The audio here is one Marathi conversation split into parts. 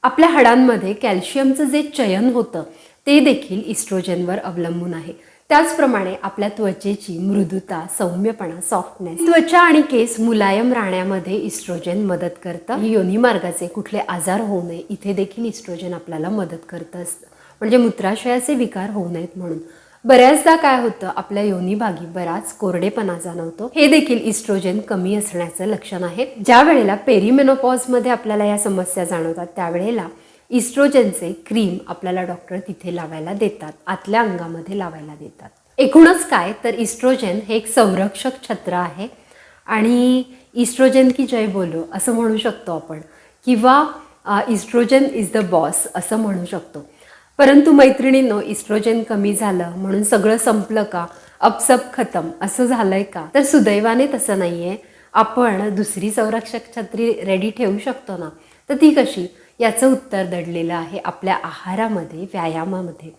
आपल्या हाडांमध्ये कॅल्शियमचं जे चयन होतं ते देखील इस्ट्रोजनवर अवलंबून आहे। त्याचप्रमाणे आपल्या त्वचेची मृदुता, सौम्यपणा, सॉफ्टनेस, त्वचा आणि केस मुलायम राहण्यामध्ये इस्ट्रोजन मदत करतं। योनी मार्गाचे कुठले आजार होऊ नये इथे देखील इस्ट्रोजन आपल्याला मदत करत असतं, म्हणजे मूत्राशयाचे विकार होऊ नयेत म्हणून। बऱ्याचदा काय होतं, आपल्या योनीभागी बराच कोरडेपणा जाणवतो, हे देखील इस्ट्रोजन कमी असण्याचं लक्षण आहे। ज्या वेळेला पेरिमेनोपॉजमध्ये आपल्याला या समस्या जाणवतात त्यावेळेला इस्ट्रोजनचे क्रीम आपल्याला डॉक्टर तिथे लावायला देतात, आतल्या अंगामध्ये लावायला देतात। एकूणच काय तर इस्ट्रोजन हे एक संरक्षक छत्र आहे आणि इस्ट्रोजन की जय बोलो असं म्हणू शकतो आपण, किंवा इस्ट्रोजन इज द बॉस असं म्हणू शकतो। परंतु मैत्रिणींनो, इस्ट्रोजन कमी झालं म्हणून सगळं संपलं का, अपसप खतम असं झालंय का? तर सुदैवाने तसं नाहीये। आपण दुसरी संरक्षक छत्री रेडी ठेवू शकतो ना, तर ती कशी, याचं उत्तर दडलेलं आहे आपल्या आहारामध्ये, व्यायामामध्ये।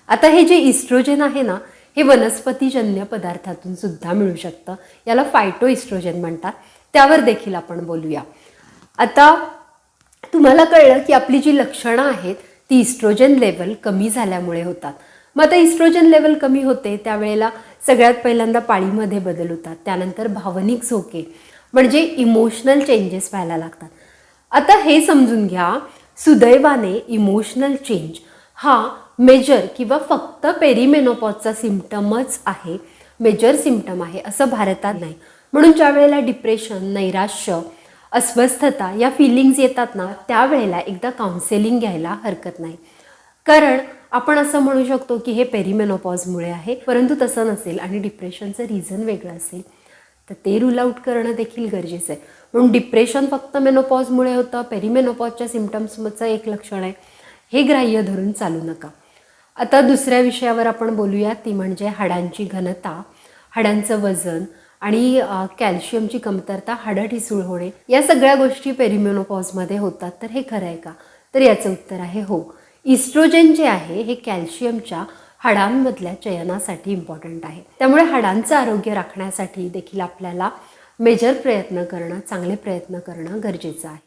आता हे जे इस्ट्रोजन आहे ना, हे वनस्पतीजन्य पदार्थातून सुद्धा मिळू शकतं, याला फायटो इस्ट्रोजन म्हणतात, त्यावर देखील आपण बोलूया। आता तुम्हाला कळलं की आपली जी लक्षणं आहेत ती इस्ट्रोजन लेवल कमी झाल्यामुळे होतात। मग आता इस्ट्रोजन लेवल कमी होते त्यावेळेला सगळ्यात पहिल्यांदा पाळीमध्ये बदल होतात, त्यानंतर भावनिक झोके म्हणजे इमोशनल चेंजेस व्हायला लागतात। आता हे समजून घ्या, सुदैवाने इमोशनल चेंज हा मेजर किंवा फक्त पेरिमेनोपॉजचा सिम्पटमच आहे, मेजर सिम्पटम आहे असं भारतात नाही। म्हणून ज्या वेळेला डिप्रेशन, नैराश्य, अस्वस्थता या फिलिंग्स येतात ना, त्यावेळेला एकदा काउन्सेलिंग घ्यायला हरकत नाही। कारण आपण असं म्हणू शकतो की हे पेरिमेनोपॉजमुळे आहे, परंतु तसं नसेल आणि डिप्रेशनचं रिझन वेगळं असेल तर ते रूल आउट करणं देखील गरजेचं आहे। म्हणून डिप्रेशन फक्त मेनोपॉजमुळे होतं, पेरिमेनोपॉजच्या सिम्पटम्सचं एक लक्षण आहे, हे ग्राह्य धरून चालू नका। आता दुसऱ्या विषयावर आपण बोलूया, ती म्हणजे हाडांची घनता, हाडांचं वजन आणि कॅल्शियमची कमतरता, हाडं ठिसूळ होणे, या सगळ्या गोष्टी पेरिमेनोपॉजमध्ये होतात। तर हे खरं आहे का? तर याचं उत्तर आहे हो। इस्ट्रोजन जे आहे हे कॅल्शियमच्या हाडांमधल्या चयनासाठी इम्पॉर्टंट आहे, त्यामुळे हाडांचं आरोग्य राखण्यासाठी देखील आपल्याला मेजर प्रयत्न करणं, चांगले प्रयत्न करणं गरजेचं आहे।